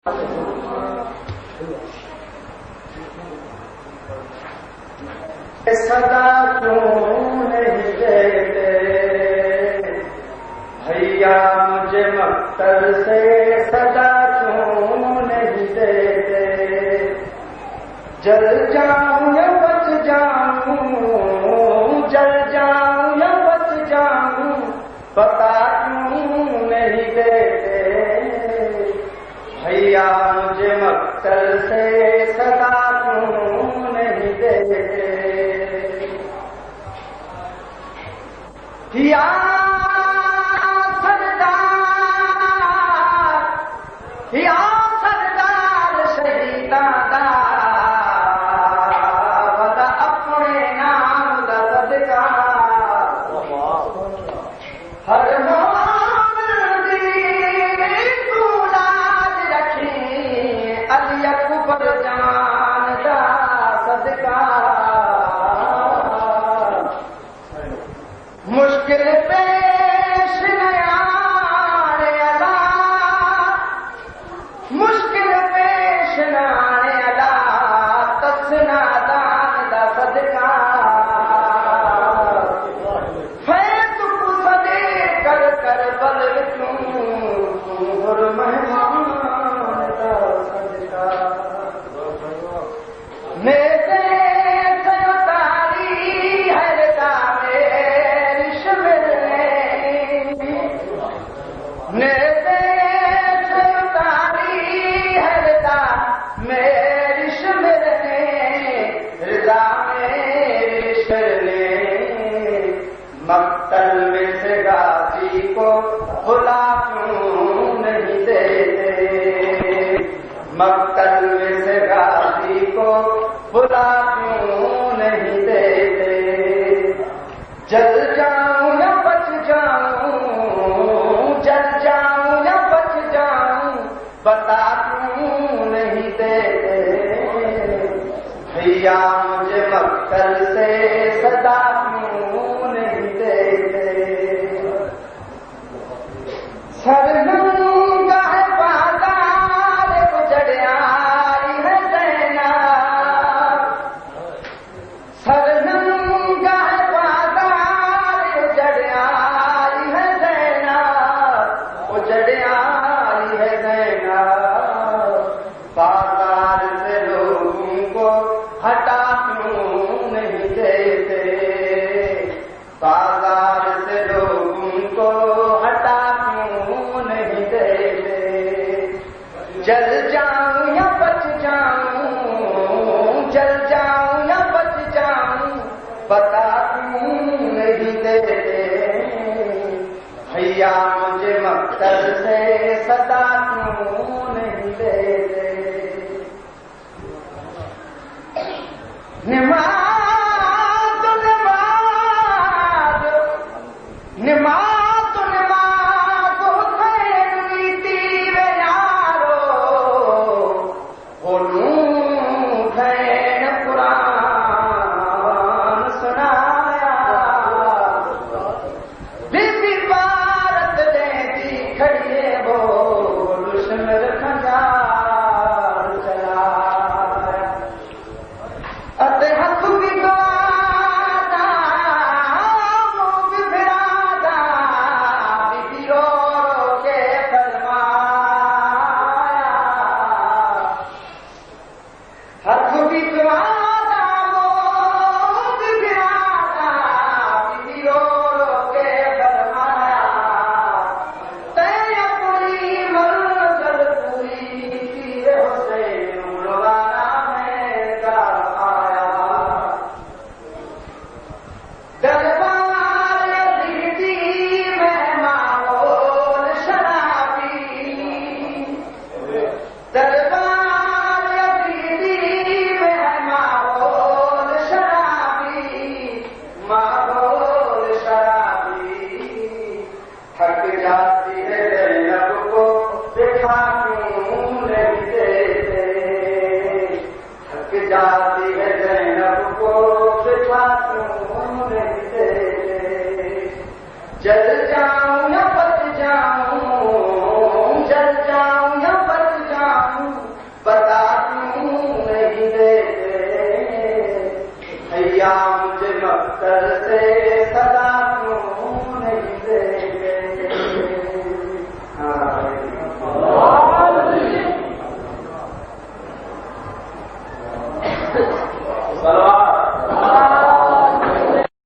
صدا کیوں نہیں دیتے بھیا مجھے مقتل سے، صدا کیوں نہیں دیتے؟ جل جاؤں یا بچ جاؤں، جل جاؤں یا بچ جاؤں، پتا کیوں نہیں دیتے بھیا مجھے مقتل سے، صدا کیوں نہیں دیتے؟ یا سردار، یا سردار شہیداں دا ودا اپنے نام دا صدقہ، ہر مومن دی تو لاج رکھی، علی اکبر جان دا صدقہ، مشکل پیش نیانے اللہ، مشکل پیش نیانے اللہ، تسنا دان دا صدقہ، فیض کو صدے کر کر بل کیوں ہر مہمان دا صدقہ، میرے مقتل میں سے غازی کو بھلا کیوں نہیں دیتے؟ مقتل میں سے غازی کو بھلا کیوں نہیں دیتے؟ جل جاؤں یا بچ جاؤں، جل جاؤں یا بچ جاؤں، بتا کیوں نہیں دیتے بھیا مجھے مقتل سے، صدا کیوں نہیں دیتے؟ سرنگا ہے بازار اجڑیائی ہے زینب، سرنگا ہے بازار اجڑیائی ہے زینب، اجڑیائی ہے زینب، بازار سے لوگوں کو ہٹا کیوں نہیں دیتے؟ بازار سے لوگوں کو ہٹا کیوں نہیں دیتے؟ جل جاؤں یا بچ جاؤں، جل جاؤں یا بچ جاؤں، پتا کیوں نہیں دیتے بھیا مجھے مقتل سے، صدا کیوں نہیں دیتے؟ نماز نماز نماز نماز حسین کی تیر یارو، یا مجھے مقصد سے صدا کیوں نہیں دے